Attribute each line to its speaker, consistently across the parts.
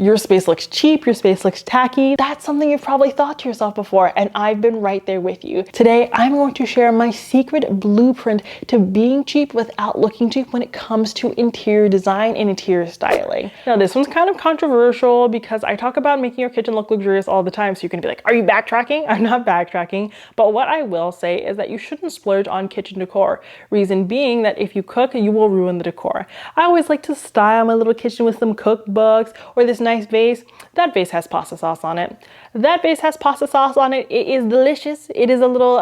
Speaker 1: your space looks cheap, your space looks tacky. That's something you've probably thought to yourself before, and I've been right there with you. Today, I'm going to share my secret blueprint to being cheap without looking cheap when it comes to interior design and interior styling. Now, this one's kind of controversial because I talk about making your kitchen look luxurious all the time, so you can be like, are you backtracking? I'm not backtracking, but what I will say is that you shouldn't splurge on kitchen decor. Reason being that if you cook, you will ruin the decor. I always like to style my little kitchen with some cookbooks or this nice vase. That vase has pasta sauce on it. That vase has pasta sauce on it. It is delicious. It is a little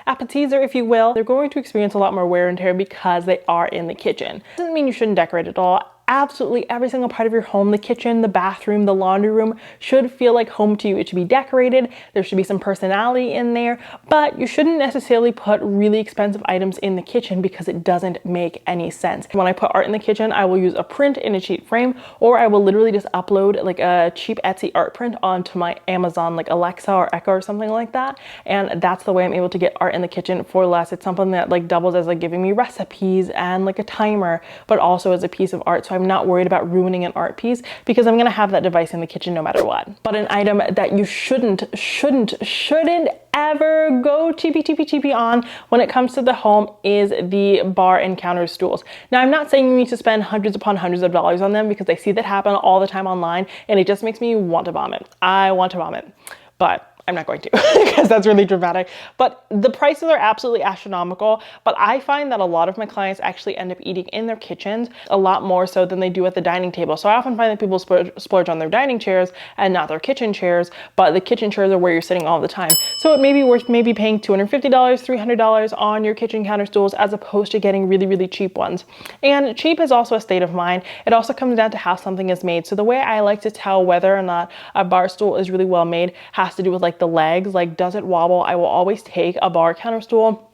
Speaker 1: appetizer, if you will. They're going to experience a lot more wear and tear because they are in the kitchen. Doesn't mean you shouldn't decorate at all. Absolutely every single part of your home, the kitchen, the bathroom, the laundry room, should feel like home to you. It should be decorated. There should be some personality in there, but you shouldn't necessarily put really expensive items in the kitchen because it doesn't make any sense. When I put art in the kitchen, I will use a print in a cheap frame, or I will literally just upload like a cheap Etsy art print onto my Amazon, like Alexa or Echo or something like that. And that's the way I'm able to get art in the kitchen for less. It's something that like doubles as like giving me recipes and like a timer, but also as a piece of art. So I'm not worried about ruining an art piece because I'm gonna have that device in the kitchen no matter what. But an item that you shouldn't ever go cheapy on when it comes to the home is the bar and counter stools. Now, I'm not saying you need to spend hundreds upon hundreds of dollars on them because I see that happen all the time online and it just makes me want to vomit. I want to vomit, but I'm not going to because that's really dramatic. But the prices are absolutely astronomical. But I find that a lot of my clients actually end up eating in their kitchens a lot more so than they do at the dining table. So I often find that people splurge on their dining chairs and not their kitchen chairs, but the kitchen chairs are where you're sitting all the time. So it may be worth maybe paying $250, $300 on your kitchen counter stools as opposed to getting really, really cheap ones. And cheap is also a state of mind. It also comes down to how something is made. So the way I like to tell whether or not a bar stool is really well made has to do with like the legs, like does it wobble? I will always take a bar counter stool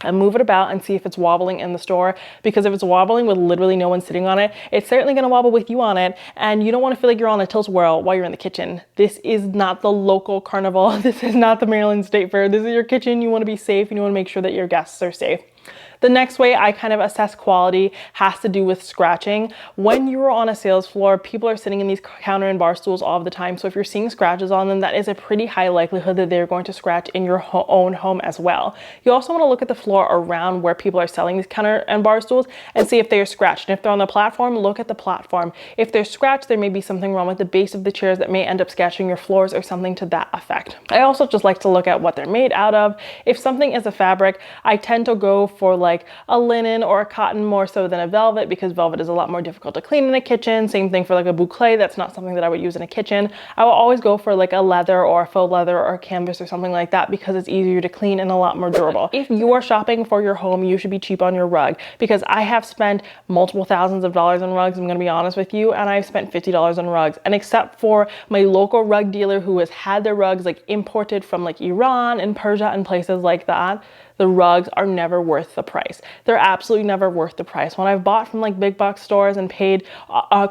Speaker 1: and move it about and see if it's wobbling in the store, because if it's wobbling with literally no one sitting on it, it's certainly going to wobble with you on it, and you don't want to feel like you're on a tilt-a-whirl while you're in the kitchen. This is not the local carnival. This is not the Maryland State Fair. This is your kitchen. You want to be safe and you want to make sure that your guests are safe. The next way I kind of assess quality has to do with scratching. When you're on a sales floor, people are sitting in these counter and bar stools all the time. So if you're seeing scratches on them, that is a pretty high likelihood that they're going to scratch in your own home as well. You also want to look at the floor around where people are selling these counter and bar stools and see if they are scratched. And if they're on the platform, look at the platform. If they're scratched, there may be something wrong with the base of the chairs that may end up scratching your floors or something to that effect. I also just like to look at what they're made out of. If something is a fabric, I tend to go for like a linen or a cotton more so than a velvet, because velvet is a lot more difficult to clean in a kitchen. Same thing for like a boucle. That's not something that I would use in a kitchen. I will always go for like a leather or a faux leather or a canvas or something like that because it's easier to clean and a lot more durable. If you are shopping for your home, you should be cheap on your rug, because I have spent multiple thousands of dollars on rugs, I'm going to be honest with you, and I've spent $50 on rugs. And except for my local rug dealer who has had their rugs like imported from like Iran and Persia and places like that, the rugs are never worth the price. They're absolutely never worth the price. When I've bought from like big box stores and paid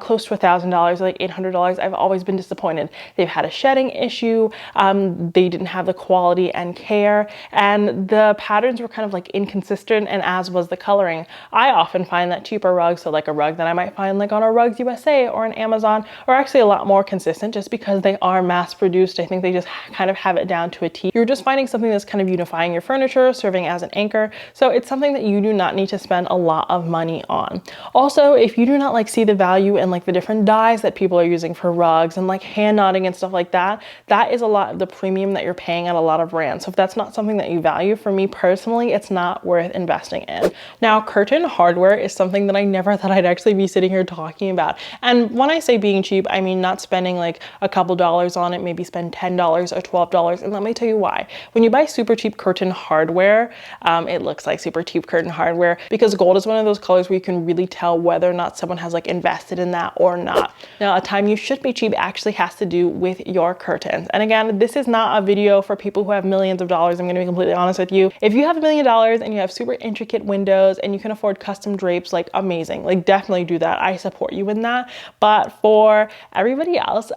Speaker 1: close to $1,000, like $800, I've always been disappointed. They've had a shedding issue. They didn't have the quality and care, and the patterns were kind of like inconsistent, and as was the coloring. I often find that cheaper rugs, so like a rug that I might find like on a Rugs USA or on Amazon, are actually a lot more consistent just because they are mass produced. I think they just kind of have it down to a T. You're just finding something that's kind of unifying your furniture, serving as an anchor. So it's something that you do not need to spend a lot of money on. Also, if you do not like see the value in like the different dyes that people are using for rugs and like hand knotting and stuff like that, that is a lot of the premium that you're paying at a lot of brands. So if that's not something that you value, for me personally, it's not worth investing in. Now, curtain hardware is something that I never thought I'd actually be sitting here talking about. And when I say being cheap, I mean not spending like a couple dollars on it, maybe spend $10 or $12. And let me tell you why. When you buy super cheap curtain hardware, it looks like super cheap curtain hardware, because gold is one of those colors where you can really tell whether or not someone has like invested in that or not. Now, a time you should be cheap actually has to do with your curtains. And again, this is not a video for people who have millions of dollars. I'm going to be completely honest with you. If you have $1 million and you have super intricate windows and you can afford custom drapes, like amazing, like definitely do that. I support you in that. But for everybody else,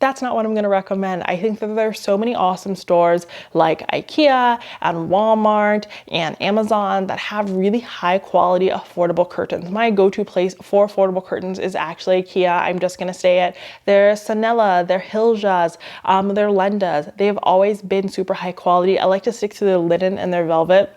Speaker 1: that's not what I'm going to recommend. I think that there are so many awesome stores like IKEA and Walmart and Amazon that have really high quality, affordable curtains. My go-to place for affordable curtains is actually IKEA. I'm just going to say it. They're Sanella, they're Hiljas, they're Lendas. They've always been super high quality. I like to stick to their linen and their velvet.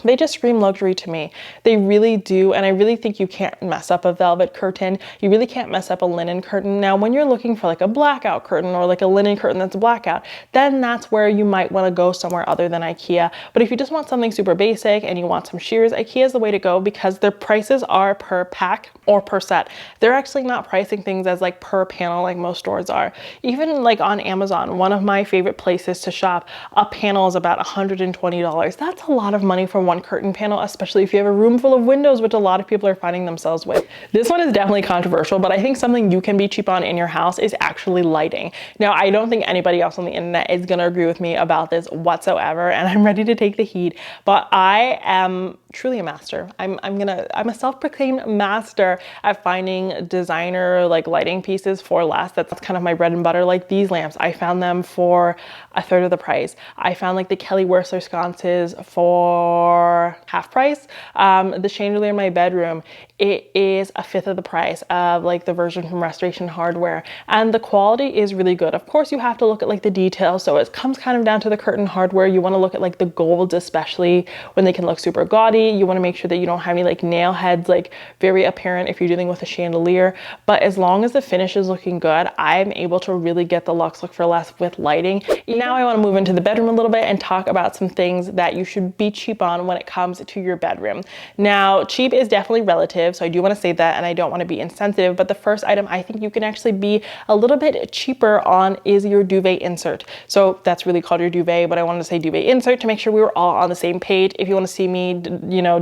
Speaker 1: They just scream luxury to me. They really do. And I really think you can't mess up a velvet curtain. You really can't mess up a linen curtain. Now, when you're looking for like a blackout curtain or like a linen curtain that's a blackout, then that's where you might want to go somewhere other than IKEA. But if you just want something super basic and you want some shears, IKEA is the way to go because their prices are per pack or per set. They're actually not pricing things as like per panel like most stores are. Even like on Amazon, one of my favorite places to shop, a panel is about $120. That's a lot of money for one curtain panel, especially if you have a room full of windows, which a lot of people are finding themselves with. This one is definitely controversial, but I think something you can be cheap on in your house is actually lighting. Now, I don't think anybody else on the internet is going to agree with me about this whatsoever, and I'm ready to take the heat, but I am truly a master. I'm a self-proclaimed master at finding designer like lighting pieces for less. That's kind of my bread and butter. Like these lamps, I found them for a third of the price. I found like the Kelly Wearstler sconces for half price. The chandelier in my bedroom, it is a fifth of the price of like the version from Restoration Hardware, and the quality is really good. Of course, you have to look at like the details, so it comes kind of down to the curtain hardware. You want to look at like the golds, especially when they can look super gaudy. You want to make sure that you don't have any like nail heads like very apparent if you're dealing with a chandelier, but as long as the finish is looking good, I'm able to really get the luxe look for less with lighting. Now I want to move into the bedroom a little bit and talk about some things that you should be cheap on when it comes to your bedroom. Now, cheap is definitely relative, so I do want to say that, and I don't want to be insensitive, but the first item I think you can actually be a little bit cheaper on is your duvet insert. So that's really called your duvet, but I wanted to say duvet insert to make sure we were all on the same page. If you want to see me,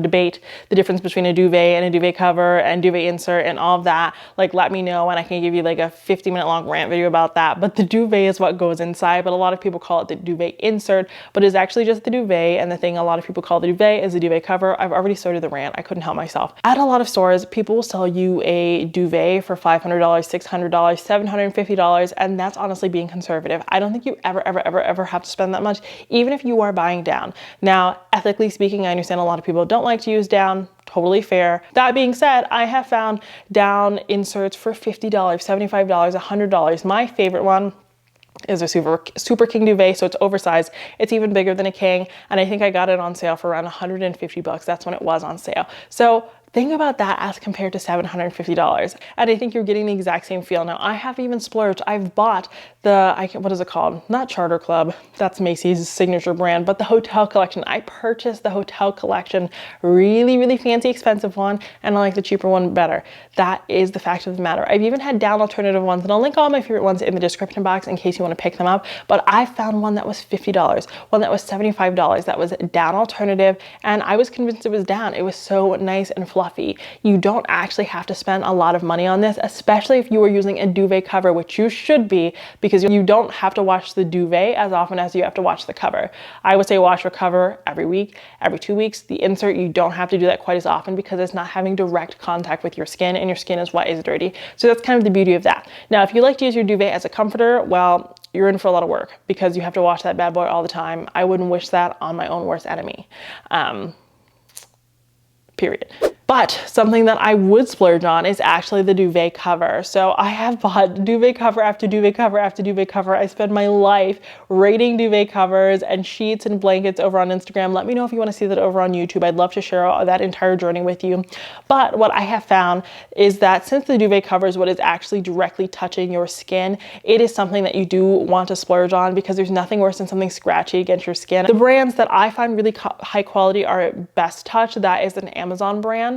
Speaker 1: debate the difference between a duvet and a duvet cover and duvet insert and all of that, like let me know and I can give you like a 50-minute long rant video about that. But the duvet is what goes inside, but a lot of people call it the duvet insert, but it's actually just the duvet, and the thing a lot of people call the duvet is the duvet cover. I've already started the rant. I couldn't help myself. At a lot of stores, people will sell you a duvet for $500, $600, $750, and that's honestly being conservative. I don't think you ever have to spend that much, even if you are buying down. Now, ethically speaking, I understand a lot of people don't like to use down. Totally fair. That being said, I have found down inserts for $50, $75, $100. My favorite one is a super king duvet, so it's oversized. It's even bigger than a king, and I think I got it on sale for around 150 bucks. That's when it was on sale. So think about that as compared to $750. And I think you're getting the exact same feel. Now, I have even splurged. I've bought what is it called? Not Charter Club. That's Macy's signature brand, but the Hotel Collection. I purchased the Hotel Collection, really fancy, expensive one, and I like the cheaper one better. That is the fact of the matter. I've even had down alternative ones, and I'll link all my favorite ones in the description box in case you want to pick them up. But I found one that was $50, one that was $75, that was down alternative, and I was convinced it was down. It was so nice and fluffy. You don't actually have to spend a lot of money on this, especially if you are using a duvet cover, which you should be, because you don't have to wash the duvet as often as you have to wash the cover. I would say wash your cover every week, every 2 weeks. The insert, you don't have to do that quite as often because it's not having direct contact with your skin, and your skin is what is dirty. So that's kind of the beauty of that. Now, if you like to use your duvet as a comforter, well, you're in for a lot of work because you have to wash that bad boy all the time. I wouldn't wish that on my own worst enemy. Period. But something that I would splurge on is actually the duvet cover. So I have bought duvet cover after duvet cover after duvet cover. I spend my life rating duvet covers and sheets and blankets over on Instagram. Let me know if you want to see that over on YouTube. I'd love to share that entire journey with you. But what I have found is that since the duvet cover is what is actually directly touching your skin, it is something that you do want to splurge on because there's nothing worse than something scratchy against your skin. The brands that I find really high quality are Best Touch. That is an Amazon brand.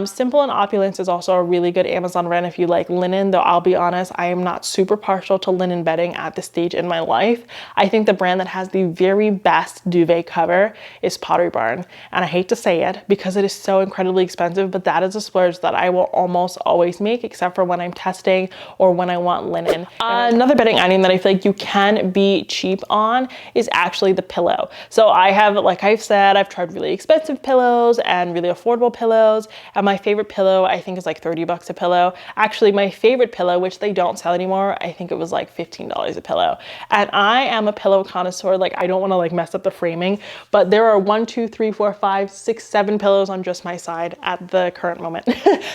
Speaker 1: Simple and Opulence is also a really good Amazon brand if you like linen, though I'll be honest, I am not super partial to linen bedding at this stage in my life. I think the brand that has the very best duvet cover is Pottery Barn, and I hate to say it because it is so incredibly expensive, but that is a splurge that I will almost always make, except for when I'm testing or when I want linen. Another bedding item that I feel like you can be cheap on is actually the pillow. So I have, like I've said, I've tried really expensive pillows and really affordable pillows. pillows, and my favorite pillow I think is like 30 bucks a pillow. Actually, my favorite pillow, which they don't sell anymore, I think it was like $15 a pillow. And I am a pillow connoisseur. Like, I don't want to like mess up the framing, but there are 1, 2, 3, 4, 5, 6, 7 pillows on just my side at the current moment.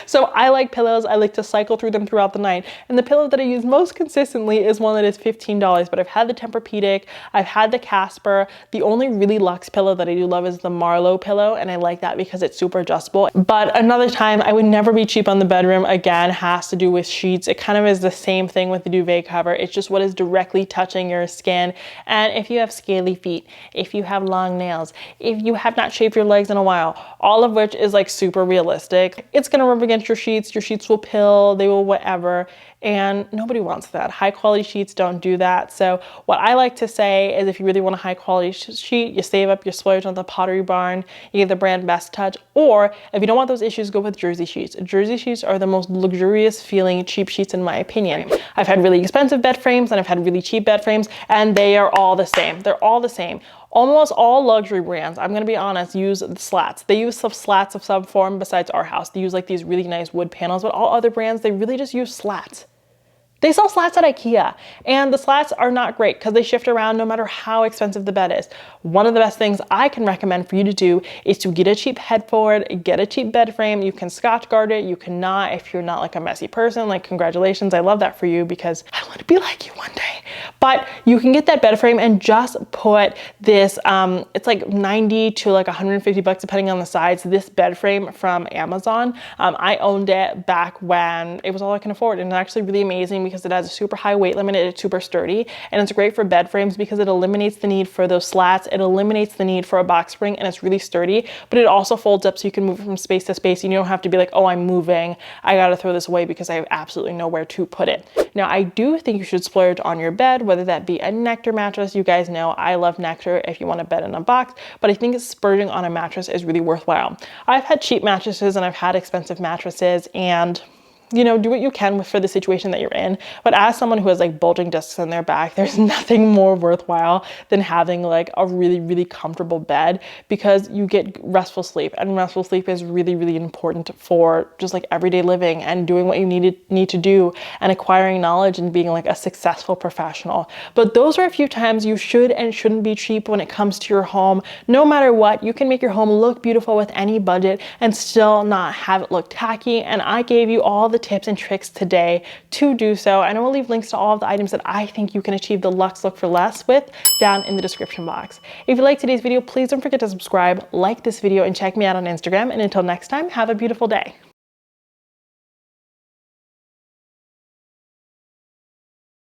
Speaker 1: So I like pillows. I like to cycle through them throughout the night. And the pillow that I use most consistently is one that is $15, but I've had the Tempur-Pedic, I've had the Casper. The only really luxe pillow that I do love is the Marlowe pillow, and I like that because it's super adjustable. But another time, I would never be cheap on the bedroom. Again, has to do with sheets. It kind of is the same thing with the duvet cover. It's just what is directly touching your skin. And if you have scaly feet, if you have long nails, if you have not shaved your legs in a while, all of which is like super realistic, it's gonna rub against your sheets. Your sheets will pill, they will whatever. And nobody wants that. High quality sheets don't do that. So what I like to say is if you really want a high quality sheet, you save up, you splurge on the Pottery Barn, you get the brand Best Touch, or if you don't want those issues, go with jersey sheets. Jersey sheets are the most luxurious feeling cheap sheets in my opinion. I've had really expensive bed frames and I've had really cheap bed frames, and they are all the same. They're all the same. Almost all luxury brands, I'm gonna be honest, use the slats. They use some slats of some form besides Arhaus. They use like these really nice wood panels, but all other brands, they really just use slats. They sell slats at IKEA, and the slats are not great because they shift around no matter how expensive the bed is. One of the best things I can recommend for you to do is to get a cheap headboard, get a cheap bed frame. You can Scotch guard it, you cannot if you're not like a messy person. Like, congratulations, I love that for you because I want to be like you one day. But you can get that bed frame and just put this, it's like 90 to like 150 bucks depending on the size, this bed frame from Amazon. I owned it back when it was all I can afford, and it's actually really amazing because it has a super high weight limit, it's super sturdy, and it's great for bed frames because it eliminates the need for those slats, it eliminates the need for a box spring, and it's really sturdy, but it also folds up so you can move it from space to space, and you don't have to be like, oh, I'm moving, I gotta throw this away because I have absolutely nowhere to put it. Now, I do think you should splurge on your bed, whether that be a Nectar mattress. You guys know I love Nectar if you want a bed in a box, but I think splurging on a mattress is really worthwhile. I've had cheap mattresses and I've had expensive mattresses, and you know, do what you can for the situation that you're in. But as someone who has like bulging discs in their back, there's nothing more worthwhile than having like a really, really comfortable bed because you get restful sleep, and restful sleep is really, really important for just like everyday living and doing what you need to do and acquiring knowledge and being like a successful professional. But those are a few times you should and shouldn't be cheap when it comes to your home. No matter what, you can make your home look beautiful with any budget and still not have it look tacky. And I gave you all the tips and tricks today to do so, and I will leave links to all of the items that I think you can achieve the luxe look for less with down in the description box. If you like today's video, please don't forget to subscribe, like this video, and check me out on Instagram. And until next time, have a beautiful day.